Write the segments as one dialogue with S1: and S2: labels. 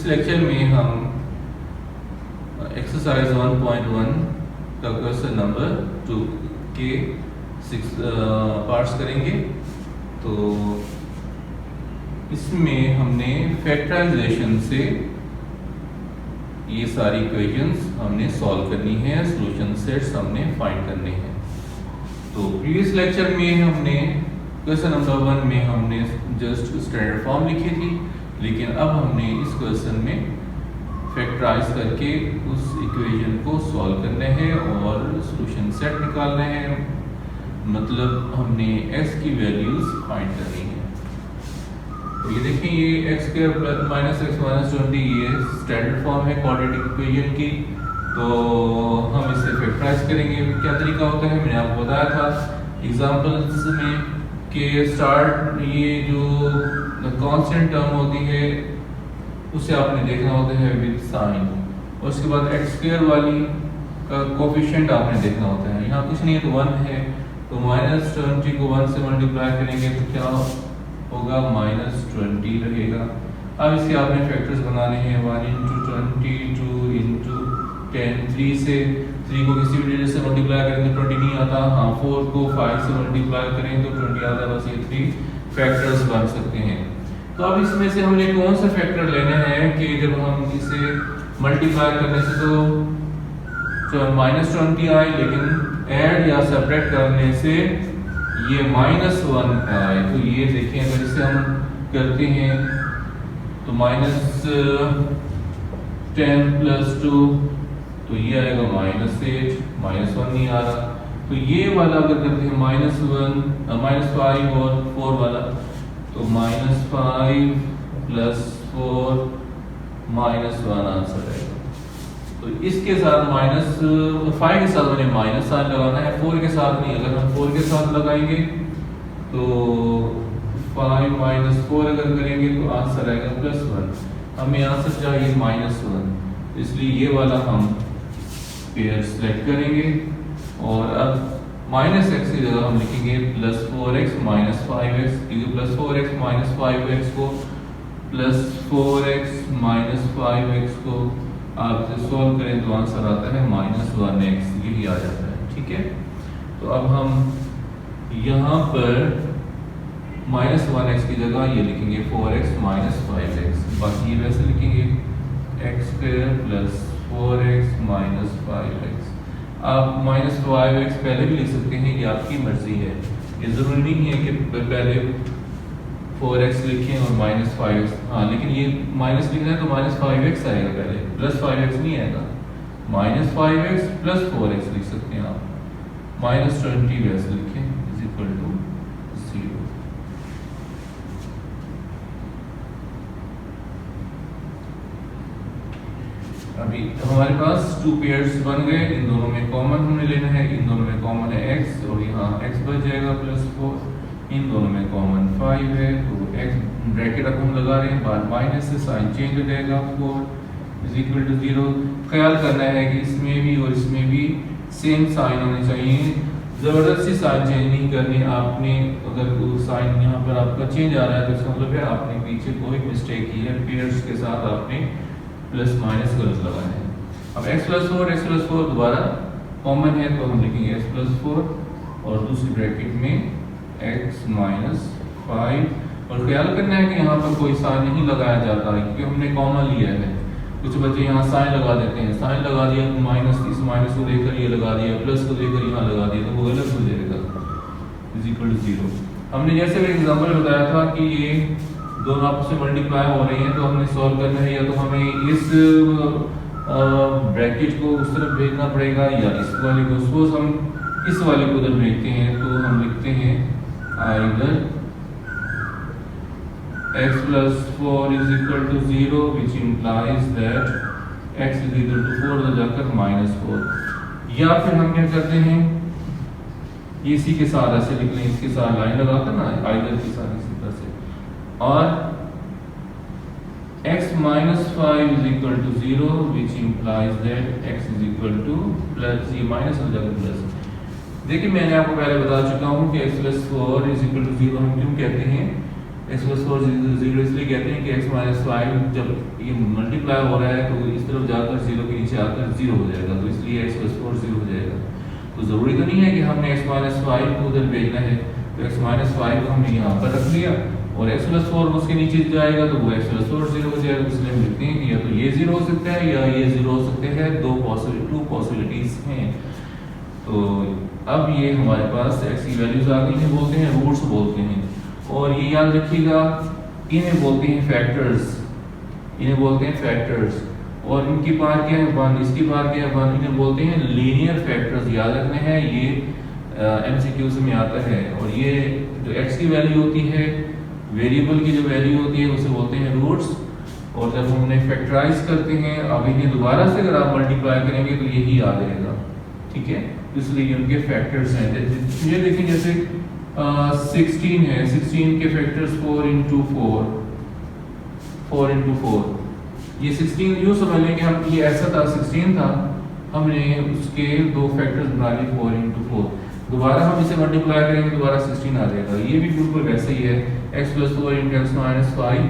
S1: इस लेक्चर में हम एक्सरसाइज 1.1 का क्वेश्चन नंबर 2 के 6 पार्ट्स करेंगे। तो इसमें हमने फैक्टराइजेशन से ये सारी इक्वेशंस हमने सॉल्व करनी है, सॉल्यूशन सेट्स हमने फाइंड करने हैं। तो प्रीवियस लेक्चर में हमने क्वेश्चन नंबर 1 में हमने जस्ट स्टैंडर्ड फॉर्म लिखी थी, लेकिन अब हमने इस क्वेश्चन में फैक्टराइज करके उस इक्वेशन को सॉल्व करना है और सॉल्यूशन सेट निकालना है, मतलब हमने x की वैल्यूज फाइंड करनी है। तो ये देखें, ये x square minus x minus 20 ये स्टैंडर्ड फॉर्म है क्वाड्रेटिक इक्वेशन की। तो हम इसे फैक्टराइज करेंगे। क्या तरीका होता है मैंने आपको बताया था एग्जांपल्स में कि स्टार्ट ये जो कांस्टेंट टर्म होती है उसे आपने देखना होता है विद साइन, और उसके बाद एक्स स्क्वायर वाली का कोफिशिएंट आपने देखना होता है। यहाँ कुछ नहीं है तो 1 है, तो माइनस 20 को 1 से मल्टीप्लाई करेंगे तो क्या होगा, माइनस 20 रहेगा। अब इसके आपने फैक्टर्स बनाने हैं 1 × 20 2 × 10 3 से 3 को किसी भी डिजिट से मल्टीप्लाई करेंगे तो 20 नहीं आता। हाँ, 4 को 5 से मल्टीप्लाई करें तो 20 आता है। बस ये 3 फैक्टर्स बन सकते हैं। तो अब इसमें से हमने कौन सा फैक्टर लेना है कि जब हम इसे मल्टीप्लाई करने से तो माइनस 20 आए, लेकिन ऐड या सेपरेट करने से ये -1 आए। तो ये देखें, अगर इसे हम करते हैं तो -10 + 2 तो ये आएगा -8, -1 नहीं आ रहा। तो ये वाला अगर करते हैं -5 और 4 वाला, तो -5 + 4 -1 आंसर आएगा। तो इसके साथ -5 के साथ मैंने माइनस साइन लगाना है, 4 के साथ नहीं। अगर हम 4 के साथ लगाएंगे तो 5 - 4 अगर करेंगे तो आंसर आएगा +1। हमें आंसर चाहिए -1, इसलिए ये वाला हम पेयर सेलेक्ट करेंगे। और अब -x की जगह हम लिखेंगे +4x - 5x, क्योंकि +4x - 5x को +4x - 5x को आप सॉल्व करें तो आंसर आता है -1x, यही आ जाता है। ठीक है, तो अब हम यहाँ पर -1x की जगह ये लिखेंगे 4x - 5x, बाकी ये वैसे लिखेंगे x² + 4x - 5x। आप -5x पहले भी लिख सकते हैं, ये आपकी मर्जी है। ये जरूरी नहीं है कि पहले 4x लिखें और -5x। हाँ, लेकिन ये माइनस लिखना है तो -5x आएगा पहले, +5x नहीं आएगा। -5x + 4x लिख सकते हैं आप। -20 वैसे लिखें = 0। अभी हमारे पास 2 पेयर्स बन गए। इन दोनों में कॉमन हमने लेना है, इन दोनों में कॉमन है x और यहाँ x बच जाएगा +4। इन दोनों में कॉमन 5 है, तो x ब्रैकेट अब हम लगा रहे हैं, बाद माइनस से साइन चेंज हो जाएगा 4 = 0। ख्याल करना है कि इसमें भी और इसमें भी सेम साइन होने चाहिए, ज़बरदस्ती साइन चेंज नहीं करनी आपने। अगर साइन यहाँ पर आपका चेंज आ रहा है तो इसका मतलब है आपने पीछे कोई मिस्टेक की है, पेयर्स के साथ आपने प्लस माइनस गलत लगाना है। अब x + 4 दोबारा कॉमन है तो हम लिखेंगे x + 4 और दूसरी ब्रैकेट में x - 5। और ख्याल करना है कि यहाँ पर कोई साइन नहीं लगाया जाता है, क्योंकि हमने कॉमन लिया है। कुछ बच्चे यहाँ साइन लगा देते हैं, साइन लगा दिया तो माइनस, इस माइनस को लेकर ये लगा दिया, प्लस को लेकर यहाँ लगा दिया, तो वो गलत हो जाएगा = 0। हमने जैसे भी एग्जाम्पल बताया था कि ये दोनों आपस में मल्टीप्लाई हो रही हैं, तो हमने सॉल्व करना है, या तो हमें इस ब्रैकेट को उस तरफ भेजना पड़ेगा या इस वाले को। सपोज हम इस वाले को उधर भेजते हैं तो हम लिखते हैं either x + 4 = 0, which implies that x = 4 तो जाकर -4। या फिर हम क्या करते हैं, ये इसी के साथ ऐसे लिख लें, इसके साथ लाइन लगाकर ना आइदर के साथ इसी तरह से, और x - 5 = 0, which implies that x = ये माइनस हो जाएगा प्लस। देखिए, मैंने आपको पहले बता चुका हूँ कि x + 4 = 0 हम क्यों कहते हैं। x प्लस 4 0 इसलिए कहते हैं कि x माइनस 5 जब ये मल्टीप्लाई हो रहा है तो इस तरफ जाकर 0 के नीचे आकर 0 हो जाएगा, तो इसलिए x प्लस 4 0 हो जाएगा। तो ज़रूरी तो नहीं है कि हमने x माइनस 5 को उधर भेजना है, तो x माइनस 5 को हमने यहाँ पर रख लिया और x प्लस 4 उसके नीचे जाएगा तो वो x प्लस 4 0 हो जाएगा। इसलिए हम लिखते हैं कि या तो ये 0 हो सकता है या ये 0 हो सकते हैं, टू पॉसिबिलिटीज हैं। तो अब ये हमारे पास x की वैल्यूज आ गई हैं, बोलते हैं रूट्स बोलते हैं। और ये याद रखिएगा इन्हें बोलते हैं फैक्टर्स, इन्हें बोलते हैं फैक्टर्स। और इनकी पार क्या है 1, इसकी पार क्या है 1, इन्हें बोलते हैं लीनियर फैक्टर्स। याद रखने हैं, ये एमसीक्यूज में आता है। और ये जो x की वैल्यू होती है, वेरिएबल की जो वैल्यू होती है उसे बोलते हैं रूट्स। और जब हम उन्हें फैक्टराइज करते हैं, अब इन्हें दोबारा से अगर आप मल्टीप्लाई करेंगे तो यही आ जाएगा, ठीक है। इसलिए उनके फैक्टर्स हैं। ये देखें जैसे 16 है, 16 के फैक्टर्स 4 into 4 ये 16 यूँ समझ लें कि हम ये ऐसा था 16 था, हमने उसके दो फैक्टर्स बना लिए 4 into 4। दोबारा हम इसे मल्टीप्लाई करेंगे दोबारा 16 आ जाएगा। ये भी बिल्कुल वैसे ही है, x plus 4 into x minus 5,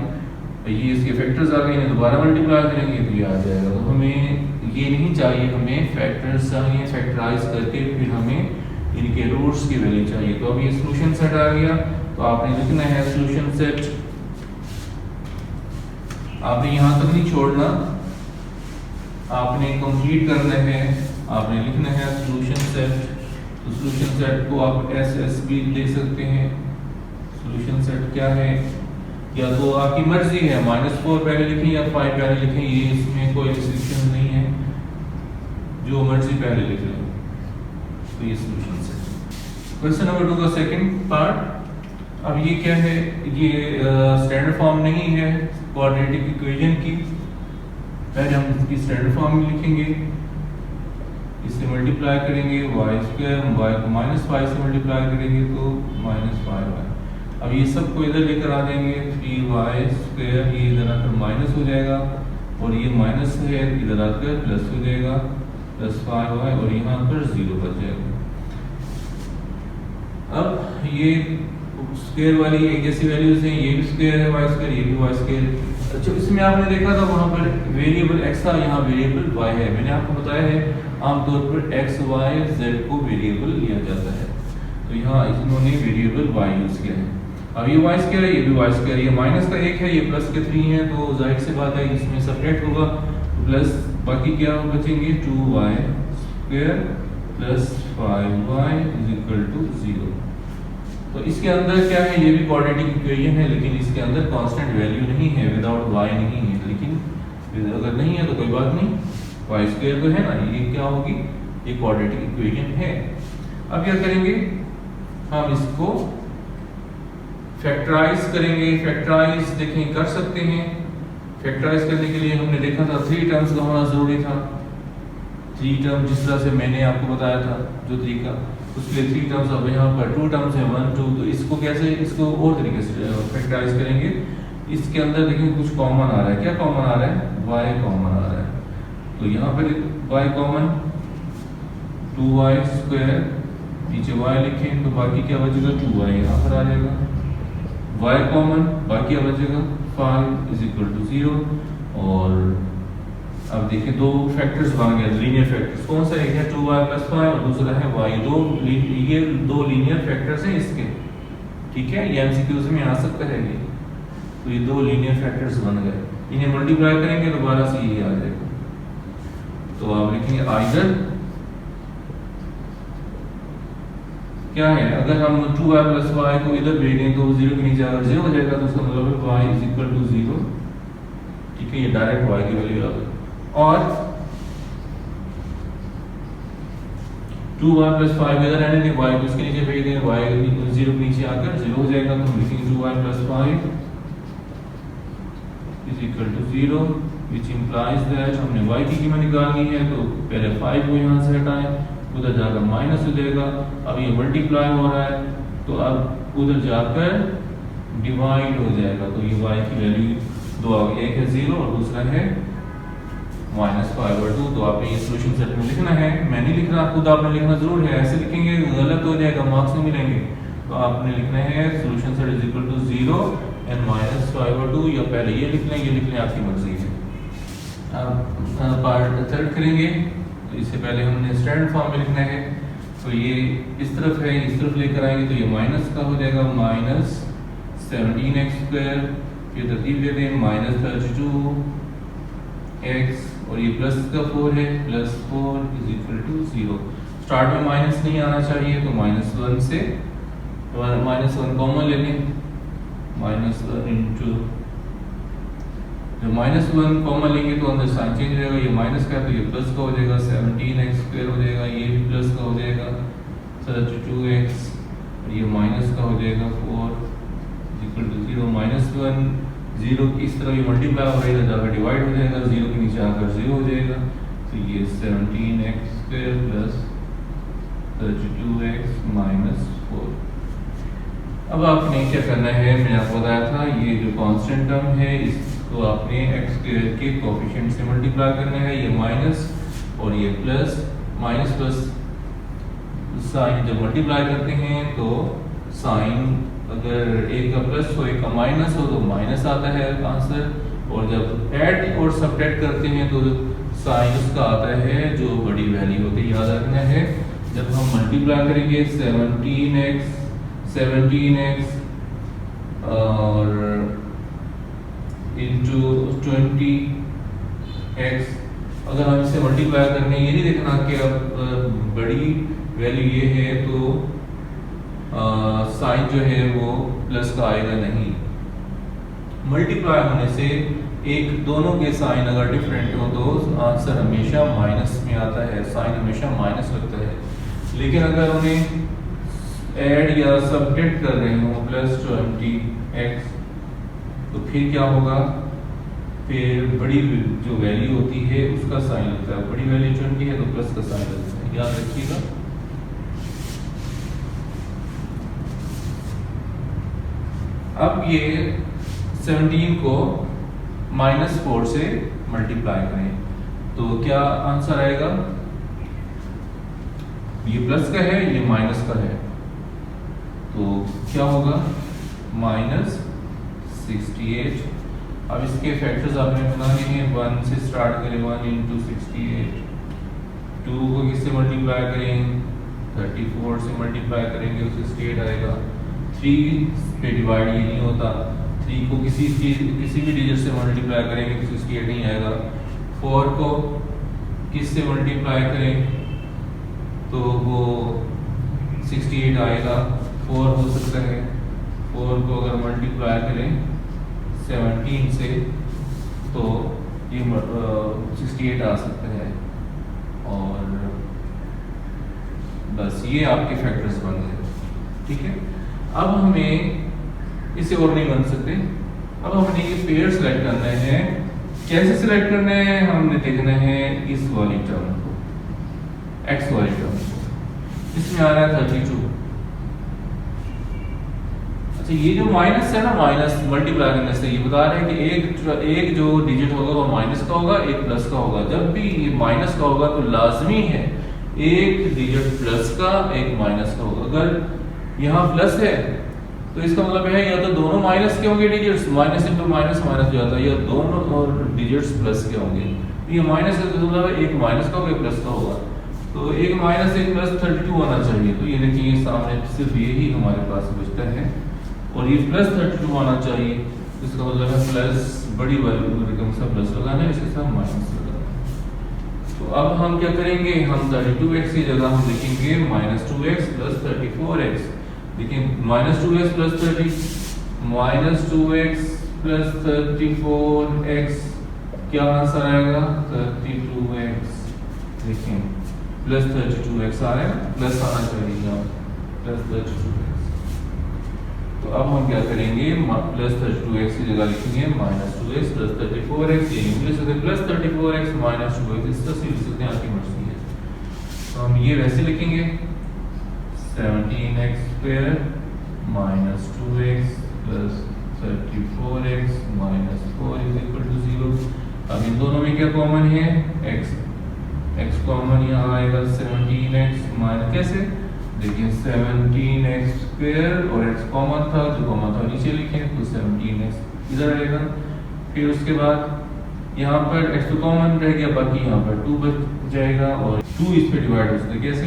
S1: ये इसके फैक्टर्स आ गए, इन्हें दोबारा मल्टीप्लाई करेंगे तो ये आ जाएगा। तो हमें ये नहीं चाहिए, हमें फैक्टर्स चाहिए, फैक्टराइज करके फिर हमें इनके रूट्स की वैल्यू चाहिए। तो अब ये सॉल्यूशन सेट आ गया, तो आपने लिखना है सॉल्यूशन सेट। आपने यहाँ तक नहीं छोड़ना, आपने कंप्लीट करना है, आपने लिखना है सॉल्यूशन सेट। तो सॉल्यूशन सेट को आप एस भी दे सकते हैं। सॉल्यूशन सेट क्या है, या तो आपकी मर्जी है -4 पहले लिखें या 5 पहले लिखें, ये इसमें कोई रिस्ट्रिक्शन नहीं है, जो मर्जी पहले लिख लें। तो ये सॉल्यूशन सेट। क्वेश्चन नंबर 2 का सेकंड पार्ट। अब ये क्या है, ये स्टैंडर्ड फॉर्म नहीं है क्वाड्रेटिक इक्वेशन की। पहले हम इसकी स्टैंडर्ड फॉर्म में लिखेंगे, इससे मल्टीप्लाई करेंगे y², y को -5 से मल्टीप्लाई करेंगे तो -5y। अब ये सब को इधर लेकर आ जाएंगे, 3y², ये इधर आकर माइनस हो जाएगा और ये माइनस है इधर आकर प्लस हो जाएगा, +5y और यहाँ पर 0 बच जाएगा। अब ये स्क्वायर वाली एक जैसी वैल्यूज हैं, ये भी स्क्वायर है y², ये भी y²। अच्छा, इसमें आपने देखा था वहाँ पर वेरिएबल x था, यहाँ वेरिएबल y है। मैंने आपको बताया है आमतौर पर x, y, z को वेरिएबल लिया जाता है, तो यहाँ इन्होंने वेरिएबल y यूज किया है। अब ये y², ये भी y², ये माइनस का 1 है, ये प्लस के 3 है, तो जाहिर सी बात है इसमें सब्ट्रैक्ट होगा, प्लस बाकी क्या बचेंगे 2y² + 5y = 0। तो इसके अंदर क्या है, ये भी क्वाड्रेटिक इक्वेशन है, लेकिन इसके अंदर कांस्टेंट वैल्यू नहीं है, विदाउट y नहीं है। लेकिन अगर नहीं है तो कोई बात नहीं, y² तो है ना, ये क्या होगी, ये क्वाड्रेटिक इक्वेशन है। अब क्या करेंगे, हम इसको फैक्टराइज करेंगे। फैक्टराइज देखें कर सकते हैं। फैक्टराइज करने के लिए हमने देखा था 3 टर्म्स का होना जरूरी था। 3 टर्म जिस तरह से मैंने आपको बताया था जो तरीका, उसके लिए 3 टर्म्स। अब यहाँ पर 2 टर्म्स है 1 2, तो इसको कैसे, इसको और तरीके से फैक्टराइज करेंगे। इसके अंदर देखें कुछ कॉमन आ रहा है, क्या कॉमन आ रहा है, y कॉमन आ रहा है। तो यहाँ पर y कॉमन, 2y², नीचे y लिखें तो बाकी क्या बचेगा 2y यहाँ पर आ जाएगा, y कॉमन, बाकी क्या बचेगा 5 = 0। और अब देखिए 2 फैक्टर्स बन गए, लीनियर फैक्टर्स। कौन सा, एक है 2y + 5 और दूसरा है y। ये 2 लीनियर फैक्टर्स हैं इसके, ठीक है, ये एमसीक्यूज में आ सकता है ये। तो ये 2 लीनियर फैक्टर्स बन गए, इन्हें मल्टीप्लाई करेंगे दोबारा से ये आ जाएगा। तो आप लिखेंगे आइदर क्या है, अगर हम 2y + y को इधर भेजें तो 0 के नीचे अगर 0 हो जाएगा तो उसका मतलब है y = 0, ठीक है, ये डायरेक्ट y की वैल्यू आ गई। और 2y + 5 इधर रहने दें, y को इसके नीचे भेज दें, y 0 के नीचे आकर 0 हो जाएगा, तो हम लिखेंगे 2y + 5 = 0, which implies that हमने y की कीमत निकालनी है, तो पहले 5 को यहाँ से हटाएं, उधर जाकर माइनस हो जाएगा। अब ये मल्टीप्लाई हो रहा है तो अब उधर जाकर डिवाइड हो जाएगा, तो ये y की वैल्यू 2 आ गई, एक है 0 और दूसरा है -5/2। तो आपने ये सॉल्यूशन सेट में लिखना है, मैं नहीं लिख रहा, खुद आपने लिखना जरूर है, ऐसे लिखेंगे गलत हो जाएगा, मार्क्स नहीं मिलेंगे। तो आपने लिखना है सॉल्यूशन सेट = 0 n माइनस 5/2, या पहले ये लिख लें, ये लिख लें, आपकी मर्जी है। अब पार्ट थर्ड करेंगे, तो इससे पहले हमने स्टैंडर्ड फॉर्म में लिखना है। तो ये इस तरफ है, इस तरफ लेकर आएंगे तो ये माइनस का हो जाएगा, माइनस 17x², फिर तरतीब दे दें, माइनस 32x, और ये प्लस का 4 है, plus 4 is equal to 0। Start में माइनस नहीं आना चाहिए, तो -1 से -1 कॉमन ले लें, -1 इंटू, जब -1 कॉमन लेंगे तो अंदर साइन चेंज रहेगा, ये माइनस का है तो ये प्लस का हो जाएगा, 17x² हो जाएगा, ये भी प्लस का हो जाएगा 32x, और ये माइनस का हो जाएगा 4 इक्वल टू 0। -1 0 की इस तरह ये मल्टीप्लाई हो जाएगा, जाकर डिवाइड हो जाएगा, 0 के नीचे आकर 0 हो जाएगा, तो ये 17x² प्लस 32x माइनस 4। अब आपने क्या करना है, मैंने आपको बताया था, ये जो कांस्टेंट टर्म है इसको आपने x² के कोएफिशिएंट से मल्टीप्लाई करना है, ये माइनस और ये प्लस, माइनस प्लस साइन जब मल्टीप्लाई करते हैं तो साइन अगर एक का प्लस हो एक का माइनस हो तो माइनस आता है आंसर, और जब ऐड और सब्ट्रैक्ट करते हैं तो साइन उसका आता है जो बड़ी वैल्यू होती है। याद रखना है, जब हम मल्टीप्लाई करेंगे 17x और इंटू 20x, अगर हम इसे मल्टीप्लाई करने, ये नहीं देखना कि अब बड़ी वैल्यू ये है तो साइन जो है वो प्लस का आएगा, नहीं। मल्टीप्लाई होने से एक दोनों के साइन अगर डिफरेंट हो तो आंसर हमेशा माइनस में आता है, साइन हमेशा माइनस लगता है। लेकिन अगर उन्हें ऐड या सब्ट्रैक्ट कर रहे हो +20x, तो फिर क्या होगा, फिर बड़ी जो वैल्यू होती है उसका साइन लगता है, बड़ी वैल्यू 20 है तो प्लस का साइन लगता है, याद रखिएगा। अब ये 17 को -4 से मल्टीप्लाई करें तो क्या आंसर आएगा, ये प्लस का है ये माइनस का है, तो क्या होगा -68। अब इसके फैक्टर्स आपने बनाने हैं, 1 से स्टार्ट करें, 1 इंटू 68, 2 को किससे मल्टीप्लाई करें, 34 से मल्टीप्लाई करेंगे तो 68 आएगा। 3 पे डिवाइड ये नहीं होता, 3 को किसी भी डिजिट से मल्टीप्लाई करेंगे तो 68 नहीं आएगा। 4 को किससे मल्टीप्लाई करें तो वो 68 आएगा, 4 हो सकता है। 4 को अगर मल्टीप्लाई करें 17 से तो ये 68 आ सकता है, और बस ये आपके फैक्टर्स बन गए, ठीक है। अब हमें इसे और नहीं बन सकते, अब हमने ये पेयर सेलेक्ट करना है। कैसे सेलेक्ट करना है, हमने देखना है इस वाली टर्म को, x वाली टर्म को, इसमें आ रहा है 32। अच्छा, ये जो माइनस है ना, माइनस मल्टीप्लाई करने से ये बता रहे हैं कि एक जो डिजिट होगा वो माइनस का होगा, एक प्लस का होगा। जब भी ये माइनस का होगा तो लाजमी है एक डिजिट प्लस का एक माइनस का होगा। अगर यहाँ प्लस है तो इसका मतलब है या तो दोनों माइनस के होंगे digits, minus into minus minus जो आता है, या दोनों और डिजिट्स प्लस के होंगे। ये माइनस है तो मतलब एक माइनस का होगा एक प्लस का होगा, तो एक माइनस एक प्लस 32 आना चाहिए। तो ये देखिए सामने सिर्फ ये ही हमारे पास बचता है, और ये प्लस 32 आना चाहिए, इसका मतलब है प्लस बड़ी वाली रकम से प्लस लगाना है, इसके साथ माइनस लगाना है। तो अब हम क्या करेंगे, हम 32x की जगह हम लिखेंगे -2x + 34x। देखिए -2x + 30, -2x + 34x, क्या आंसर आएगा 32x। देखिए +32x आ रहा है, प्लस आना चाहिए +32x। तो अब हम क्या करेंगे, +32x की जगह लिखेंगे -2x + 34x, ये इंग्लिश से +34x -2x, इस तरह से लिख सकते हैं, आपकी मर्जी है। तो हम ये वैसे लिखेंगे 17x² - 2x + 34x - 4 = 0। अब इन दोनों में क्या कॉमन है, x कॉमन यहाँ आएगा 17x, कैसे देखिए 17x² और x कॉमन था, जो कॉमन था नीचे लिखें तो 17x इधर आएगा। फिर उसके बाद यहाँ पर x तो कॉमन रह गया, बाकी यहाँ पर 2 बच जाएगा और 2 इस पे डिवाइड हो सकता है कैसे,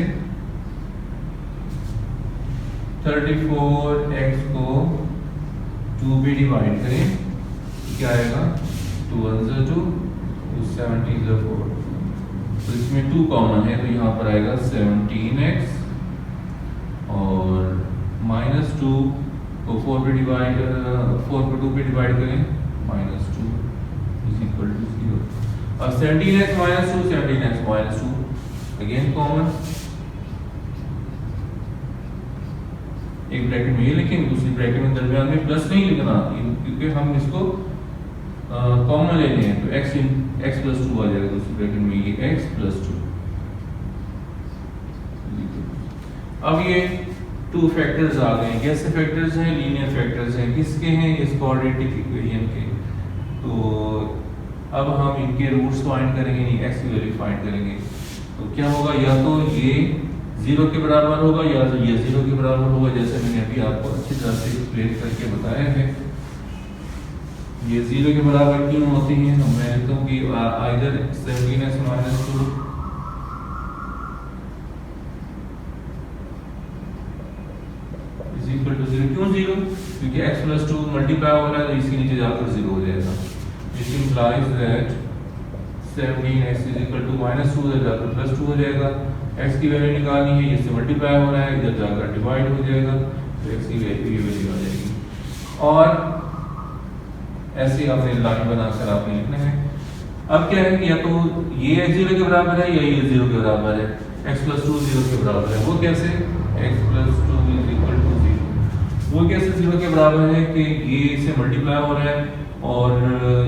S1: 34x को 2 भी डिवाइड करें क्या आएगा, 2 1 ज़ा 2, 17 ज़ा 4, तो इसमें 2 कॉमन है तो यहाँ पर आएगा 17x और -2 को 4 पे डिवाइड 4 को 2 पे डिवाइड करें -2 इज इक्वल टू 0। और 17x -2 17x -2 अगेन कॉमन, एक ब्रैकेट में ये लिखेंगे, दूसरी ब्रैकेट में दरमियान में प्लस नहीं लिखना क्योंकि हम इसको कॉमन लेने हैं, तो x + 2 आ जाएगा दूसरी ब्रैकेट में, ये x + 2। अब ये 2 फैक्टर्स आ गए हैं, कैसे फैक्टर्स हैं, लीनियर फैक्टर्स हैं, किसके हैं, इस क्वाड्रेटिक इक्वेशन के। तो अब हम इनके रूट्स फाइंड करेंगे, नहीं x की वैल्यू फाइंड करेंगे। तो क्या होगा, या तो ये 0 के बराबर होगा या तो ये 0 के बराबर होगा, जैसे मैंने अभी आपको अच्छी तरह से एक्सप्लेन करके बताया है। ये 0 के बराबर क्यों होती हैं, तो मैं कहता हूँ कि आइदर 17x - 2 इक्वल टू 0, क्यों 0, क्योंकि x + 2 मल्टीप्लाई हो रहा है तो इसके नीचे जाकर 0 हो जाएगा। इट इंप्लाइज दैट 17x = -2 इधर जाकर +2 हो जाएगा। x की वैल्यू निकालनी है, ये से मल्टीप्लाई हो रहा है, इधर जाकर डिवाइड हो जाएगा तो x की वैल्यू आ जाएगी। और ऐसे आपने लाइन बनाकर आपने लिखना है। अब क्या है कि या तो ये x 0 के बराबर है या ये 0 के बराबर है, x + 2 0 के बराबर है। वो कैसे, x + 2 = 0, वो कैसे 0 के बराबर है कि ये इसे मल्टीप्लाई हो रहा है और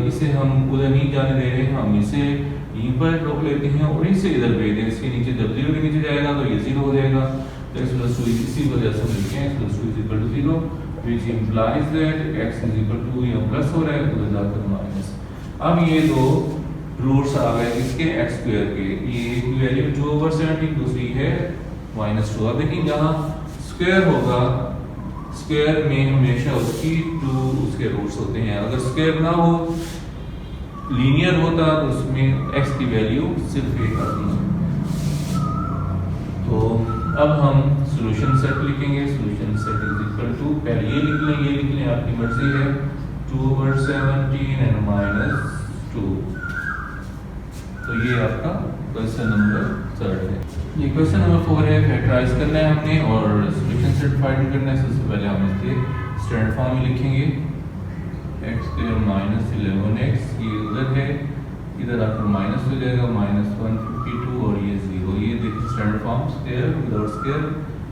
S1: इसे हम उधर नहीं जाने दे रहे हैं, हम इसे यहीं पर रोक लेते हैं और इसे इधर भेज दें, इसके नीचे जब 0 के नीचे जाएगा तो ये 0 हो जाएगा। तो x + 2 इसी वजह से हम लिखते हैं x + 2 = 0, which implies that x = 2, या प्लस हो रहा है तो जाकर माइनस। अब ये दो रूट्स आ गए इसके x² के, ये एक वैल्यू 2/17, दूसरी है -2। अब देखिए जहाँ स्क्वायर होगा, स्क्वायर में हमेशा उसकी 2 उसके रूट्स होते हैं। अगर स्क्वायर ना हो, लीनियर होता तो उसमें x की वैल्यू सिर्फ 1 आती है। तो अब हम सॉल्यूशन सेट लिखेंगे। सॉल्यूशन सेट पहले ये लिख लें आपकी मर्जी है, 2/17 and -2। तो ये आपका क्वेश्चन नंबर 3 है। ये क्वेश्चन नंबर 4 है, फैक्टराइज करना है हमने और सॉल्यूशन सेट फाइंड करना है। सबसे पहले हम इसके स्टैंडर्ड फॉर्म में लिखेंगे, x² - 11x, ये उधर है, इधर आकर माइनस हो जाएगा, -152 और ये 0। ये देखिए standard form, square without square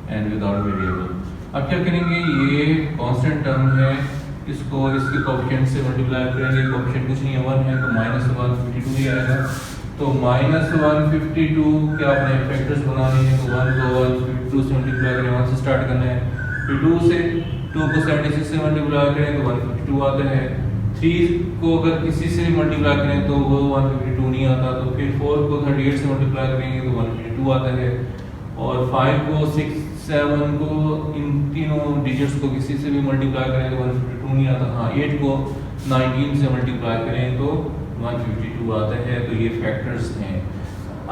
S1: and without variable. अब क्या करेंगे, ये कांस्टेंट टर्म है, इसको इसके कोएफिशिएंट से मल्टीप्लाई करेंगे। कोएफिशिएंट कुछ नहीं है, 1 है तो -152 ही आएगा। तो -152 के आपने फैक्टर्स बनाने हैं, तो 1 को 152 से मल्टीप्लाई करें, 1 से स्टार्ट करना है। फिर 2 को 76 से मल्टीप्लाई करें तो 152 आता है। 3 को अगर किसी से मल्टीप्लाई करें तो वो 152 नहीं आता। तो फिर 4 को 38 से मल्टीप्लाई करेंगे तो 152 आता है। और 5 को 6 7 को, इन तीनों डिजिट्स को किसी से भी मल्टीप्लाई करें तो 152 नहीं आता। हाँ, 8 को 19 से मल्टीप्लाई करें तो 152 आता है। तो ये फैक्टर्स हैं।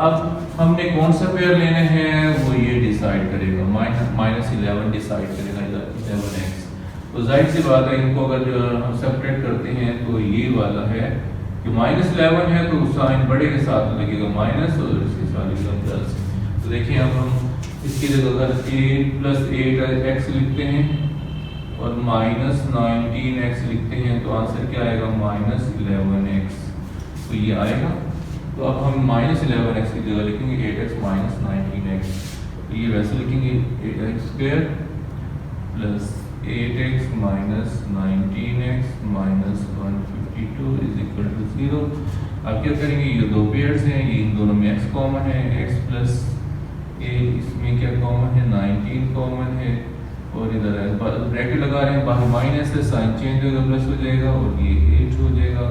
S1: अब हमने कौन सा पेयर लेना है वो ये डिसाइड करेगा, -11 डिसाइड करेगा, 11x। तो जाहिर सी बात है, इनको अगर हम सेपरेट करते हैं तो ये वाला है कि -11 है तो साइन बड़े के साथ लगेगा माइनस और इसके साथ लगेगा प्लस। तो देखिए अब हम इसकी जगह अगर 8 + 8x लिखते हैं और -19x लिखते हैं तो आंसर क्या आएगा, -11x। तो ये आएगा। तो अब हम -11x की जगह लिखेंगे 8x - 19x। तो ये वैसे लिखेंगे 8x² + 8x - 19x - 152 = 0। अब क्या करेंगे, ये दो पेयर्स हैं, ये इन दोनों में x कॉमन है, x + 8, इसमें क्या कॉमन है, 19 कॉमन है और इधर है ब्रैकेट लगा रहे हैं, बाहर माइनस है, साइन चेंज होगा, प्लस हो जाएगा और ये 8 हो जाएगा।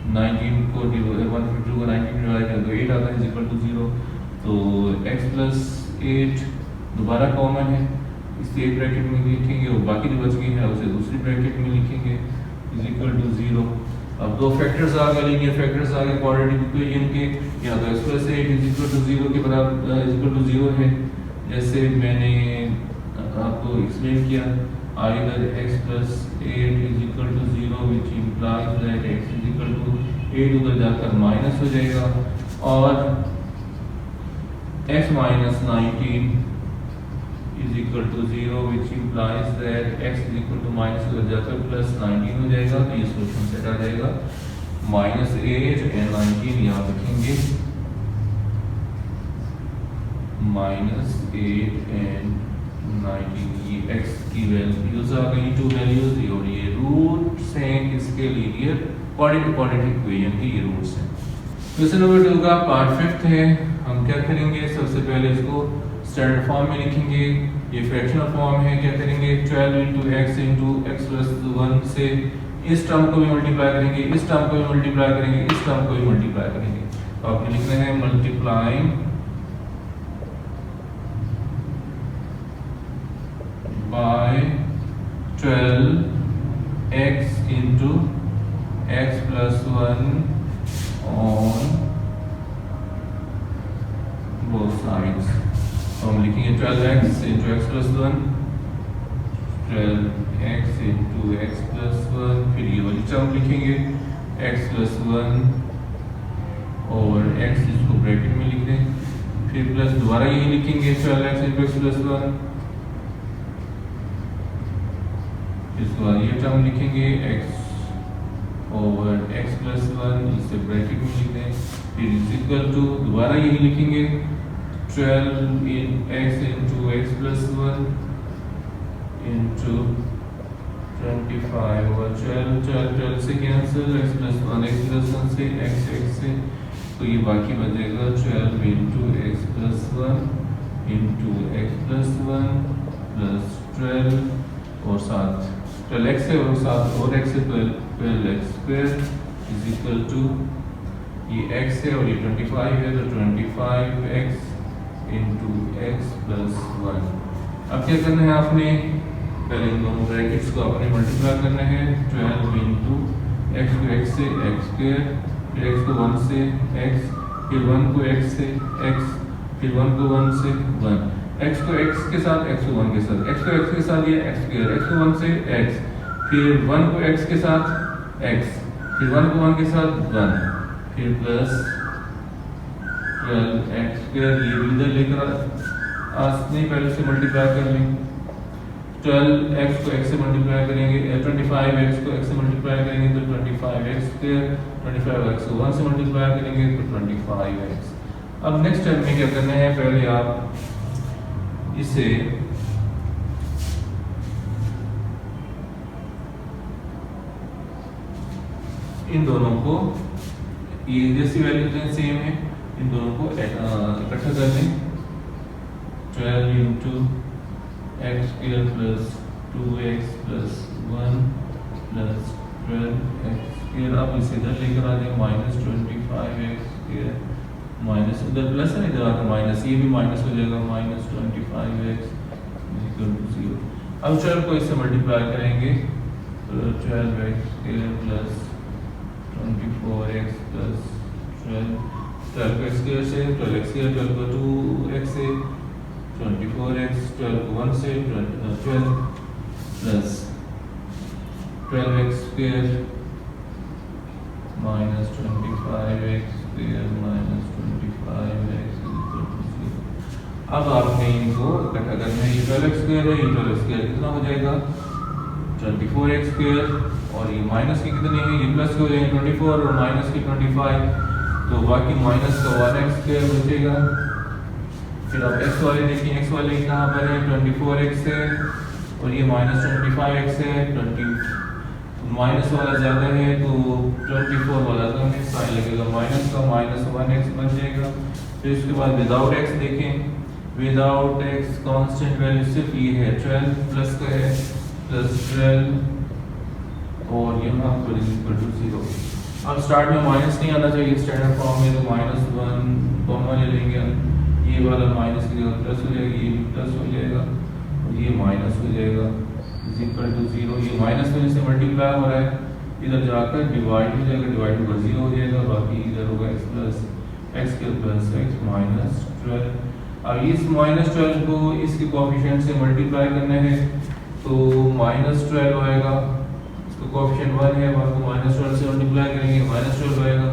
S1: 19 को 152 को 19 डिवाइड करें तो 8 आता है, = 0। तो x + 8 दोबारा कॉमन है, इसे एक ब्रैकेट में लिखेंगे और बाकी जो बच गई है उसे दूसरी ब्रैकेट में लिखेंगे इज इक्वल टू 0। अब दो फैक्टर्स आ गए, लीनियर फैक्टर्स आ गए क्वाड्रेटिक इक्वेशन के, या तो x + 8 इज इक्वल टू 0 के बराबर इज इक्वल टू 0 है, जैसे मैंने आपको एक्सप्लेन किया, either x + 8 is equal to 0 which implies that x is equal to 8 उधर जाकर माइनस हो जाएगा, और x - 19 is equal to 0 which implies that x is equal to minus उधर जाकर +19 हो जाएगा। तो ये सोल्यूशन सेट आ जाएगा -8 and 19 यहाँ रखेंगे, -8 and 19 ये x की वैल्यूज आ गई, टू वैल्यूज, और ये रूट्स हैं इसके लीनियर क्वाड्रेटिक इक्वेशन के, ये रूट्स हैं। क्वेश्चन नंबर 2 का पार्ट 5 है। हम क्या करेंगे, सबसे पहले इसको स्टैंडर्ड फॉर्म में लिखेंगे, ये फ्रैक्शनल फॉर्म है। क्या करेंगे, 12 × x × x + 1 से इस टर्म को भी मल्टीप्लाई करेंगे, इस टर्म को भी मल्टीप्लाई करेंगे, इस टर्म को भी मल्टीप्लाई करेंगे। तो आपने लिखना है multiplying by 12x × x + 1 on both sides। तो हम लिखेंगे 12x × x + 1, 12x × x + 1, फिर ये वाली टर्म लिखेंगे x + 1 और x, इसको ब्रैकेट में लिख दें, फिर प्लस दोबारा यही लिखेंगे 12x × x + 1, इसके बाद ये टर्म लिखेंगे x और x + 1, इसे ब्रैकेट में लिख दें, फिर इज इक्वल टू दोबारा यही लिखेंगे 12x × x + 1 into 25 और 12 से कैंसिल, x + 1 से x से, तो ये बाकी बचेगा 12 × x + 1 into x + 1 plus 12 और साथ 12x है और साथ और x है 12x² is equal to ये x है और ये 25 है, तो 25x into x + 1। अब क्या करना है, आपने पहले इन दोनों ब्रैकेट्स को आपने मल्टीप्लाई करना है, 12 × x को x से x², फिर x को 1 से x, फिर 1 को x से x, फिर 1 को 1 से 1, x को x के साथ, x को 1 के साथ, x को x के साथ ये x², x को 1 से x, फिर 1 को x के साथ x, फिर 1 को 1 के साथ 1, फिर प्लस 12x², ये भी इधर लेकर नहीं पहले से मल्टीप्लाई कर लें, 12x को x से मल्टीप्लाई करेंगे, 25x को x से मल्टीप्लाई करेंगे तो 25x², 25x को 1 से मल्टीप्लाई करेंगे तो 25x। अब नेक्स्ट स्टेप में क्या करना है, पहले आप इसे इन दोनों को, ये जैसी वैल्यूज हैं सेम है, इन दोनों को इकट्ठा कर लें, 12 × x² + 2x + 1 + 12x², अब इसे इधर लेकर आ जाए, -25x² माइनस, इधर प्लस है इधर आकर माइनस, ये भी माइनस हो जाएगा, -25x = 0। अब 12 को इससे मल्टीप्लाई करेंगे तो 12x² + 24x + 12 को x² से 12x², 12 को 2x से 24x, 12 को 1 से 12 प्लस 12x² - 25x² - 25x = 0। अब आपने इनको इकट्ठा करना है, ये 12x² है, ये 12x² कितना हो जाएगा 24x², और ये माइनस के कितने हैं, ये प्लस के हो जाएंगे 24 और माइनस के 25, तो बाकी माइनस का 1x² बचेगा। फिर आप x वाले देखिए, x वाले कहाँ पर है, 24x है और ये -25x है, 20 माइनस वाला ज़्यादा है तो 24 वाला कम है, साइन लगेगा माइनस का, -1x बन जाएगा। फिर इसके बाद विदाउट x देखें, विदाउट x कांस्टेंट वैल्यू सिर्फ ये है 12 प्लस का है, +12 और यहाँ पर =0। अब स्टार्ट में माइनस नहीं आना चाहिए स्टैंडर्ड फॉर्म में, तो -1 कॉमन ले लेंगे, ये वाला माइनस की जगह प्लस हो जाएगा, ये भी प्लस हो जाएगा और ये माइनस हो जाएगा इज इक्वल टू 0। ये माइनस होने से मल्टीप्लाई हो रहा है, इधर जाकर डिवाइड हो जाएगा, डिवाइड ओवर 0 हो जाएगा, बाकी इधर होगा x प्लस x के प्लस x माइनस 12। अब इस माइनस 12 को इसके कोएफिशिएंट से मल्टीप्लाई करना है तो माइनस 12 आएगा, इसका कोएफिशिएंट 1 है, 1 को माइनस 12 से मल्टीप्लाई करेंगे माइनस 12 आएगा।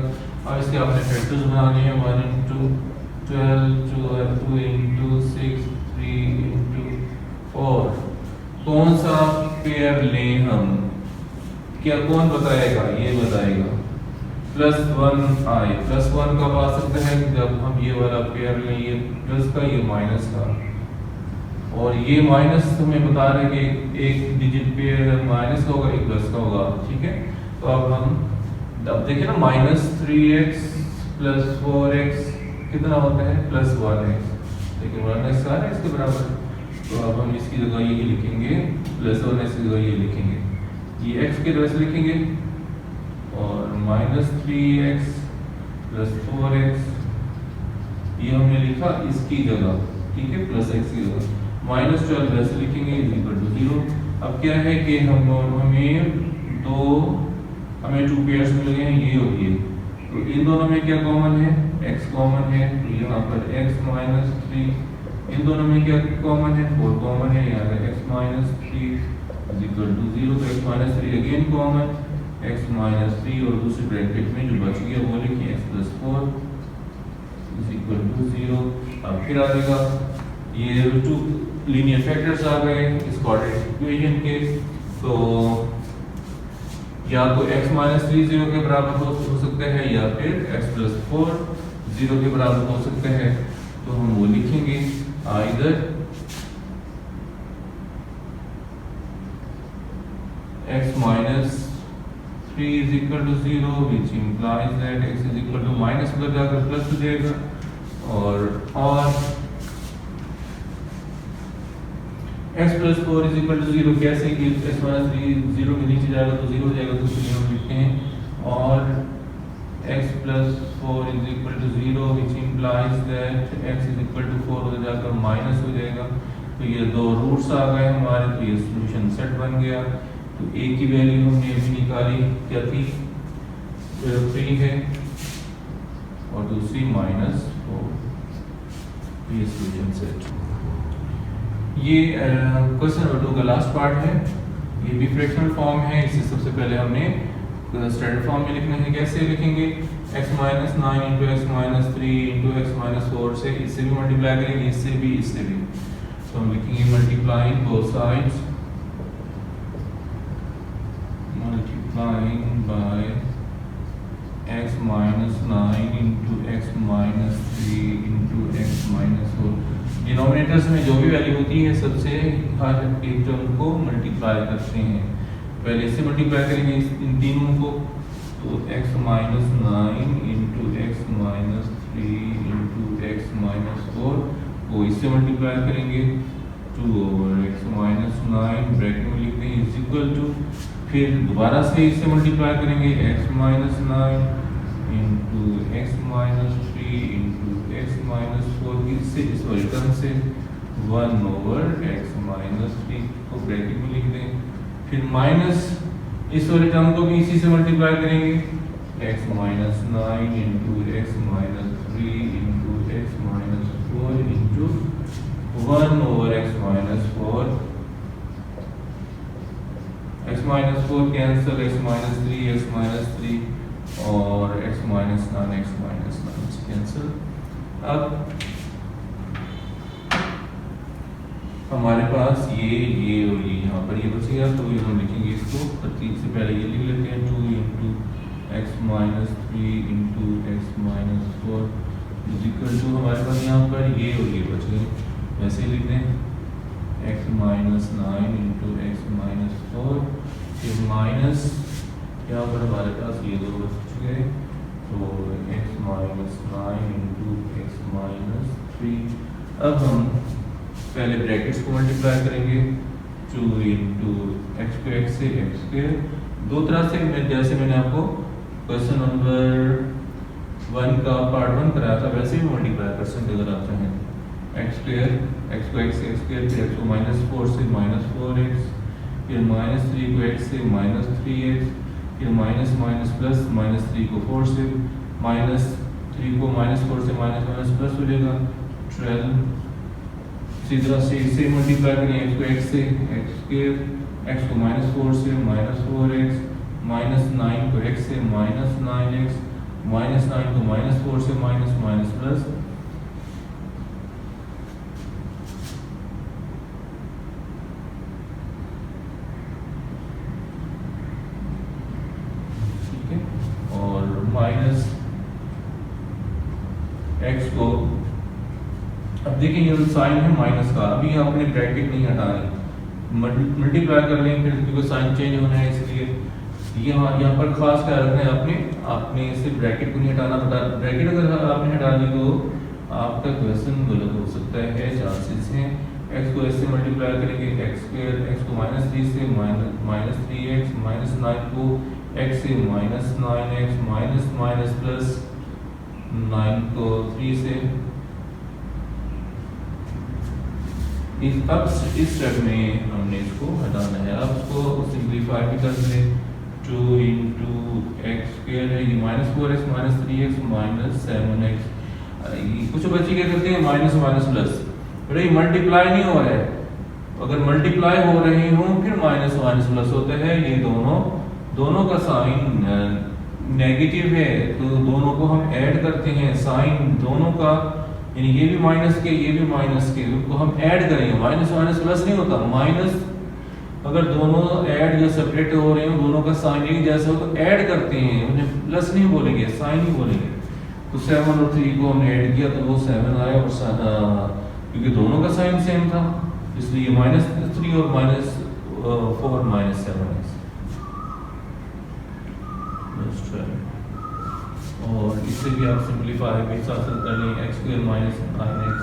S1: अब इसके आपने फैक्टर्स बनाने हैं, 1 into 12 2 into 6 3 into 4। कौन सा पेयर लें हम, क्या कौन बताएगा, ये बताएगा। प्लस 1 आए, प्लस 1 कब आ सकता है जब हम ये वाला पेयर लें, ये प्लस का ये माइनस का, और ये माइनस हमें बता रहे हैं कि एक डिजिट पेयर माइनस का होगा एक प्लस का होगा, ठीक है। तो अब हम देखिए ना, माइनस 3x प्लस 4x कितना होता है प्लस 1x, लेकिन 1x आ रहा है इसके बराबर, तो अब हम इसकी जगह ये लिखेंगे प्लस 1x की जगह ये लिखेंगे, ये x की तरह से लिखेंगे और माइनस 3x प्लस 4x ये हमने लिखा इसकी जगह, ठीक है, प्लस x की जगह, माइनस 12 वैसे लिखेंगे इज इक्वल टू 0। अब क्या है कि हमें टू पेयर्स मिल गए हैं, ये और ये, तो इन दोनों में क्या कॉमन है, x कॉमन है, तो यहाँ पर x माइनस 3, इन दोनों में क्या कॉमन है, 4 कॉमन है, यहाँ पर x minus 3 is equal to 0, तो x minus 3 again common, x minus 3 और दूसरे ब्रैकेट में जो बच गया वो लिखिए x plus 4 is equal to 0। अब फिर आ जाएगा ये टू लीनियर फैक्टर्स आ गए इस क्वाड्रेटिक इक्वेशन के, तो या तो x माइनस 3 0 के बराबर हो सकता है या फिर x प्लस 4 0 के बराबर हो सकता है, तो हम वो लिखेंगे either x minus 3 is equal to 0 which implies that x is equal to minus पर जाकर प्लस हो जाएगा, और x plus 4 is equal to 0 कैसे कि x minus 3 0 के नीचे जाएगा तो 0 हो जाएगा, तो इसलिए हम लिखते हैं और x plus 4 is equal to 0 which implies that x is equal to 4 हो जाकर माइनस हो जाएगा, तो ये दो रूट्स आ गए हमारे, तो ये सॉल्यूशन सेट बन गया। तो a की वैल्यू हमने अभी निकाली क्या थी, 3 है और दूसरी माइनस 4, ये सॉल्यूशन सेट। ये क्वेश्चन नंबर 2 का लास्ट पार्ट है, ये भी फ्रैक्शनल फॉर्म है, इसे सबसे पहले हमने स्टैंडर्ड फॉर्म में लिखना है। कैसे लिखेंगे, x minus 9 into x minus 3 into x minus 4 से, इससे भी मल्टीप्लाई करेंगे, इससे भी, तो हम लिखेंगे multiplying both sides, multiplying by x minus 9 into x minus 3 into x minus 4। Denominators में जो भी वैल्यू होती है सबसे हर एक टर्म को मल्टीप्लाई करते हैं, पहले इससे मल्टीप्लाई करेंगे इन तीनों को, तो x minus 9 into x minus 3 into x minus 4 को इससे मल्टीप्लाई करेंगे 2 ओवर x माइनस 9 ब्रैकेट में लिखते हैं इज इक्वल टू, फिर दोबारा से इससे मल्टीप्लाई करेंगे x minus 9 into x minus 3 into x minus 4 इससे इस वाले टर्म से 1 ओवर x माइनस 3 को ब्रैकेट में लिख दें, फिर माइनस इस वाले टर्म को भी इसी से मल्टीप्लाई करेंगे x minus 9 into x minus 3 into x minus 4 into 1 over x minus 4, x minus 4 cancel, x minus 3 और x माइनस 9 कैंसिल। अब हमारे पास ये और ये यहाँ पर ये बचेगा, तो ये हम लिखेंगे इसको तरतीब से, पहले ये लिख लेते हैं 2 into x minus 3 into x minus 4 is equal to, हमारे पास यहाँ पर ये और ये बच गए, वैसे ही लिख दें x minus 9 into x minus 4, फिर माइनस यहाँ पर हमारे पास ये दो बच गए, तो x minus 9 into x minus 3। अब हम पहले ब्रैकेट्स को मल्टीप्लाई करेंगे, 2 इंटू एक्स को x से x स्क्वायर, दो तरह से, जैसे मैंने आपको क्वेश्चन नंबर 1 का पार्ट 1 कराया था वैसे ही मल्टीप्लाई कर सकते अगर आप चाहें। एक्स स्क्वायर, एक्स को एक्स से एक्स स्क्वायर, फिर एक्स को -4 से -4x, फिर -3 को x से -3x, फिर माइनस माइनस प्लस, -3 को 4 से, -3 को -4 से माइनस माइनस प्लस हो जाएगा 12। इसी तरह से इसे मल्टीप्लाई करें, एक्स को एक्स से एक्स स्क्वायर, एक्स को -4 से -4x, -9 को x से -9x, -9 को -4 से माइनस माइनस प्लस, ठीक है। और माइनस x को, अब देखिए ये साइन है माइनस का, अभी आपने ब्रैकेट नहीं हटानी, मल्टीप्लाई कर लेंगे फिर क्योंकि साइन चेंज होना है, इसलिए यहाँ पर खास ख्याल रखना है आपने इसे ब्रैकेट को नहीं हटाना। ब्रैकेट अगर आपने हटा दी तो आपका क्वेश्चन गलत हो सकता है, चांसेस हैं। एक्स को ऐसे मल्टीप्लाई करेंगे, एक्स स्क्वायर, एक्स को -3 से -3x, -9 को x से -9x, माइनस माइनस प्लस, 9 को 3 से। अब इस स्टेप में हमने इसको हटाना है। अब इसको सिंप्लीफाई भी कर दें, 2 इंटू एक्स स्क्वायर है, ये -4x, -3x, -7x, कुछ बच्चे क्या करते हैं माइनस माइनस प्लस, पर ये मल्टीप्लाई नहीं हो रहा है। अगर मल्टीप्लाई हो रहे हो फिर माइनस माइनस प्लस होता है, ये दोनों का साइन नेगेटिव है तो दोनों को हम ऐड करते हैं, साइन दोनों का, यानी ये भी माइनस के ये भी माइनस के, उनको हम ऐड करेंगे। माइनस माइनस प्लस नहीं होता, माइनस अगर दोनों ऐड या सेपरेट हो रहे हो, दोनों का साइन एक जैसा हो तो ऐड करते हैं, उन्हें प्लस नहीं बोलेंगे, साइन ही बोलेंगे। तो 7 और 3 को हमने ऐड किया तो वो 7 आया, और क्योंकि दोनों का साइन सेम था इसलिए -3 और -4 -7x, और इसे भी आप सिंपलीफाई भी साथ कर लें, एक्स स्क्वायर -9x,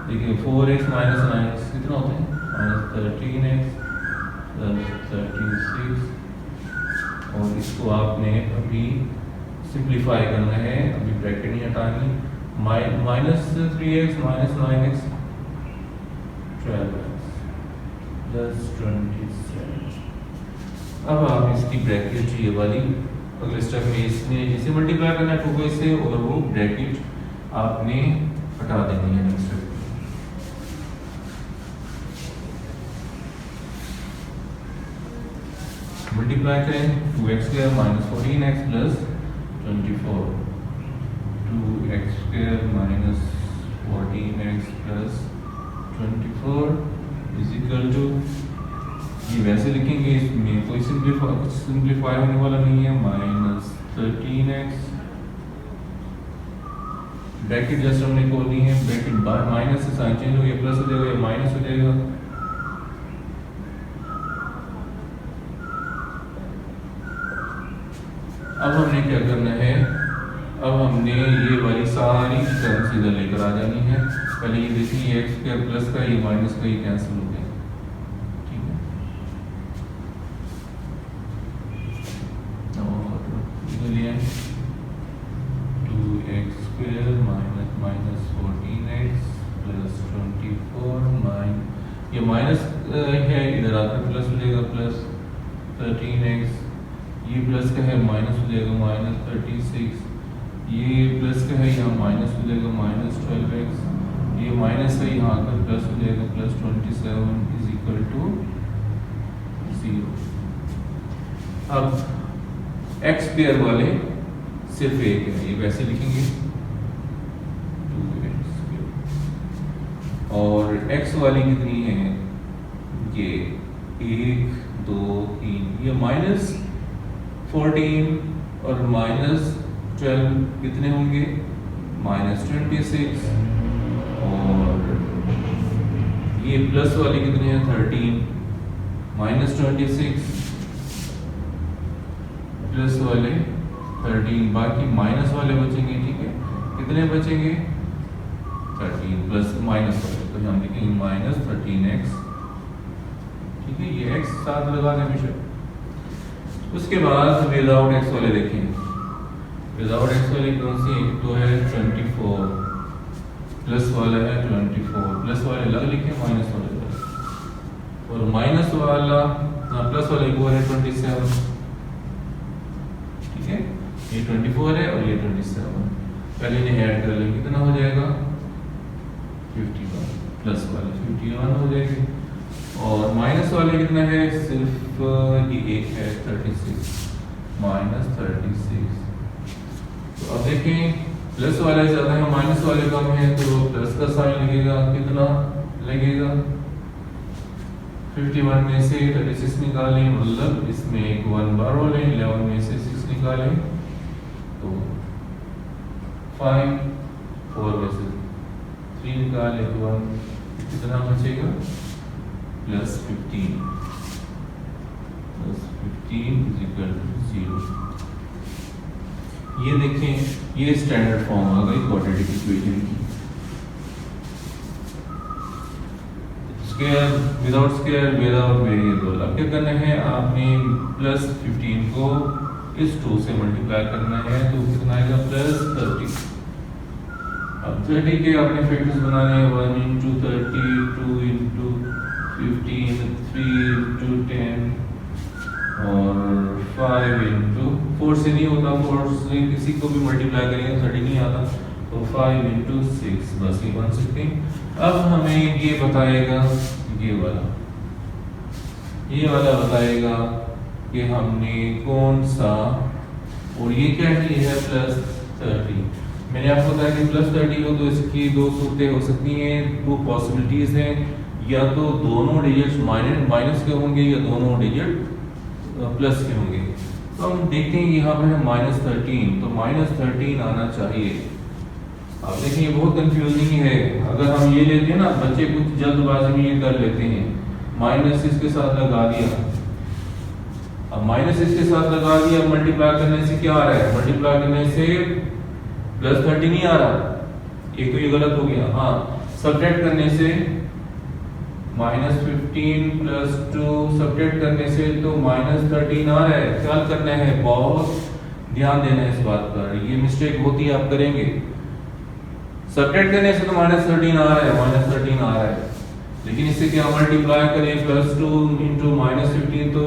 S1: देखिए 4x -9x कितना होता है, -13x + 36, और इसको आपने अभी सिंपलीफाई करना है, अभी ब्रैकेट नहीं हटानी, -3x -9x 12x + 27। अब आप इसकी ब्रैकेट ये वाली अगले स्टेप में इसने जिसे मल्टीप्लाई करना है 2 को इससे, और वो ब्रैकेट आपने हटा देनी है नेक्स्ट स्टेप। मल्टीप्लाई करें, 2x square -14x + 24, 2x square -14x + 24 = ये वैसे लिखेंगे, इसमें कोई सिंप्लीफाई होने वाला नहीं है, -13x, ब्रैकेट जस्ट हमने खोलनी है, ब्रैकेट माइनस से साइन चेंज हो गया, प्लस हो जाएगा या माइनस हो जाएगा। अब हमने क्या करना है, अब हमने ये वाली सारी टर्म्स इधर लेकर आ जानी है। पहले ये देखिए, एक्स स्क्वायर प्लस का ये माइनस का ये कैंसिल हो गया, ठीक है। और इधर लिए 2x स्क्वायर -14x + 24 ये माइनस है, इधर आकर प्लस हो जाएगा, प्लस 13x, ये प्लस का है माइनस हो जाएगा, -36, ये प्लस का है यहाँ माइनस हो जाएगा, -12x, ये माइनस का यहाँ आकर प्लस हो जाएगा, +27 = 0। अब एक्स स्क्वायर वाले सिर्फ एक है, ये वैसे लिखेंगे 2x स्क्वायर, और एक्स वाली कितनी है, ये 1 2 3, ये -14 और -12 कितने होंगे, -26, और ये प्लस वाले कितने हैं 13, -26 प्लस वाले 13, बाकी माइनस वाले बचेंगे, ठीक है। कितने बचेंगे 13 प्लस माइनस वाले, तो हम लिखेंगे -13x, ठीक है। ये x साथ लगा दें बेशक। उसके बाद विदाउट एक्स वाले देखें, विदाउट एक्स वाले कौन सी, एक तो है 24, प्लस वाला है 24, प्लस वाले अलग लिखे, माइनस वाले अलग, और माइनस वाला प्लस वाले को है 27, ठीक है, ये 24 है और ये 27, पहले इन्हें ऐड कर लेंगे, कितना हो जाएगा 51, प्लस वाले 51 हो जाएगी, और माइनस वाले कितना है, सिर्फ ये एक है 36, माइनस 36। तो अब देखें प्लस वाला ज्यादा है, माइनस वाले कम है, तो प्लस का साइन लगेगा, कितना लगेगा 51 में से 36 निकालें, मतलब इसमें एक 1 बार हो लें, 11 में से 6 निकालें तो 5, 4 में से 3 निकालें तो 1, कितना बचेगा +15 इज इक्वल टू 0। ये देखें, ये स्टैंडर्ड फॉर्म आ गई क्वाड्रेटिक इक्वेशन की। स्क्वायर विदाउट वेरिएबल, अब क्या करना है, आपने +15 को इस 2 से मल्टीप्लाई करना है, तो कितना आएगा +30। अब 30 के आपने फैक्टर्स बनाने हैं, 1 × 30, 2 × 15, 3 × 10 और 5 × 4 से नहीं होता, 4 से किसी को भी मल्टीप्लाई करेंगे 30 नहीं आता, तो 5 × 6 बस ये बन सकते हैं। अब हमें ये बताएगा, ये वाला बताएगा कि हमने कौन सा, और ये क्या है +30। मैंने आपको बताया कि +30 हो तो इसकी 2 सूरतें हो सकती हैं, 2 पॉसिबिलिटीज हैं, या तो दोनों डिजिट्स माइनस के होंगे या दोनों डिजिट प्लस के होंगे। तो हम देखते हैं यहाँ पर है -13, तो -13 आना चाहिए। अब देखिए बहुत कंफ्यूजिंग है, अगर हम ये लेते हैं ना, बच्चे कुछ जल्दबाजी में ये कर लेते हैं, माइनस इसके साथ लगा दिया, अब माइनस इसके साथ लगा दिया, मल्टीप्लाई करने से क्या आ रहा है, मल्टीप्लाई करने से +30 नहीं आ रहा, एक तो ये गलत हो गया। हाँ, सब्ट्रैक्ट करने से -15 + 2 सब्ट्रैक्ट करने से तो -13 आ रहा है। ख्याल करना है, बहुत ध्यान देना है इस बात पर, ये मिस्टेक होती है आप करेंगे। सब्ट्रैक्ट करने से तो -13 आ रहा है, -13 आ रहा है, लेकिन इससे क्या मल्टीप्लाई करें, +2 × -15 तो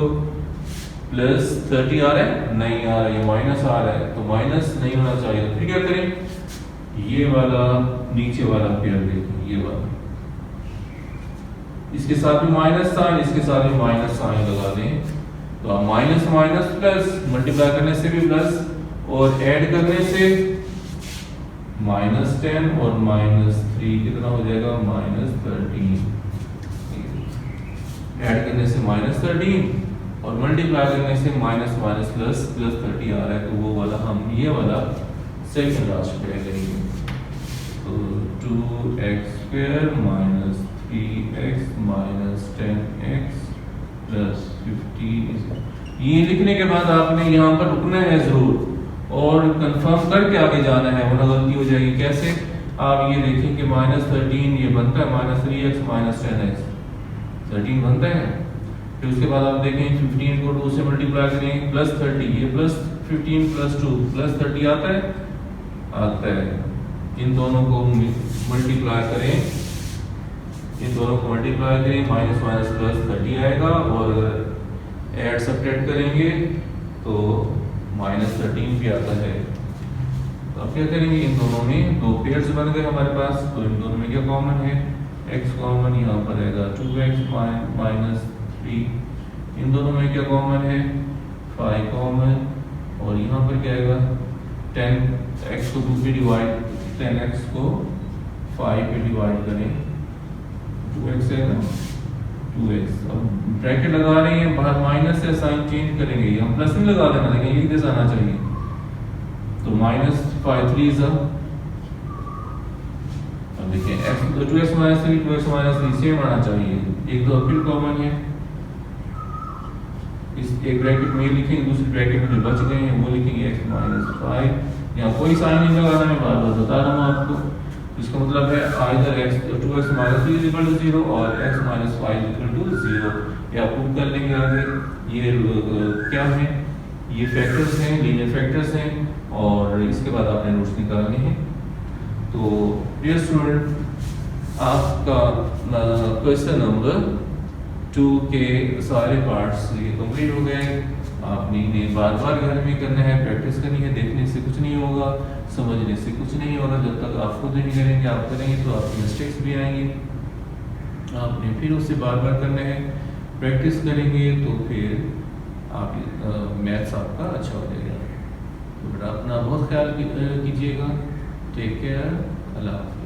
S1: +30 आ रहा है, नहीं आ रहा है, ये माइनस आ रहा है, तो माइनस नहीं होना चाहिए। फिर क्या करें, ये वाला नीचे वाला पेयर देखें, ये वाला, इसके साथ भी माइनस साइन, इसके साथ भी माइनस साइन लगा दें, तो अब माइनस माइनस प्लस, मल्टीप्लाई करने से भी प्लस, और ऐड करने से -10 और -3 कितना हो जाएगा -13, ऐड करने से -13 और मल्टीप्लाई करने से माइनस माइनस प्लस +30 आ रहा है, तो वो वाला हम ये वाला सेकंड लास्ट पे करेंगे। तो 2x² - 3x - 10x + 15। ये लिखने के बाद आपने यहाँ पर रुकना है जरूर और कंफर्म करके आगे जाना है, वरना गलती हो जाएगी। कैसे, आप ये देखें कि -13 ये बनता है, -3x - 10x 13 बनता है। फिर उसके बाद आप देखें 15 को 2 से मल्टीप्लाई करें, +30, ये +15 + 2 +30 आता है, इन दोनों को मल्टीप्लाई करें, माइनस माइनस +30 आएगा, और ऐड सब्ट्रैक्ट करेंगे तो -13 भी आता है। तो अब क्या करेंगे, इन दोनों में 2 पेयर्स बन गए हमारे पास, तो इन दोनों में क्या कॉमन है, x कॉमन यहाँ पर रहेगा 2x - 3, इन दोनों में क्या कॉमन है 5 कॉमन, और यहाँ पर क्या आएगा 10x को 2 पे डिवाइड, 10x को 5 पे डिवाइड करें, 2x है ना 2x। अब ब्रैकेट लगा रहे हैं, बाहर माइनस है, साइन चेंज करेंगे, हम प्लस नहीं लगा देना, लेकिन ये कैसे आना चाहिए, तो -5 3 अब देखिए x, तो 2x - 3 2x - 3 सेम आना चाहिए, एक दो फिर कॉमन है, इस एक ब्रैकेट में लिखेंगे, दूसरी ब्रैकेट में जो बच गए हैं वो लिखेंगे x - 5। यहाँ कोई साइन नहीं लगाना, मैं बार बार बता रहा हूँ आपको, इसका मतलब है आइदर x 2x - 3 = 0 और x - 5 = 0, या प्रूव कर लेंगे आगे। ये क्या है, ये फैक्टर्स हैं, लीनियर फैक्टर्स हैं, और इसके बाद आपने रूट्स निकालने हैं। तो डियर स्टूडेंट, आपका क्वेश्चन नंबर 2 के सारे पार्ट्स ये कंप्लीट हो गए। आपने इन्हें बार बार घर में करना है, प्रैक्टिस करनी है। देखने से कुछ नहीं होगा, समझने से कुछ नहीं होगा। जब तक आप खुद नहीं करेंगे, आप करेंगे तो आपकी मिस्टेक्स भी आएंगी। आपने फिर उससे बार बार करना है, प्रैक्टिस करेंगे तो फिर आप मैथ्स आपका अच्छा हो जाएगा। तो बेटा अपना बहुत ख्याल कीजिएगा। Take care. अल्लाह।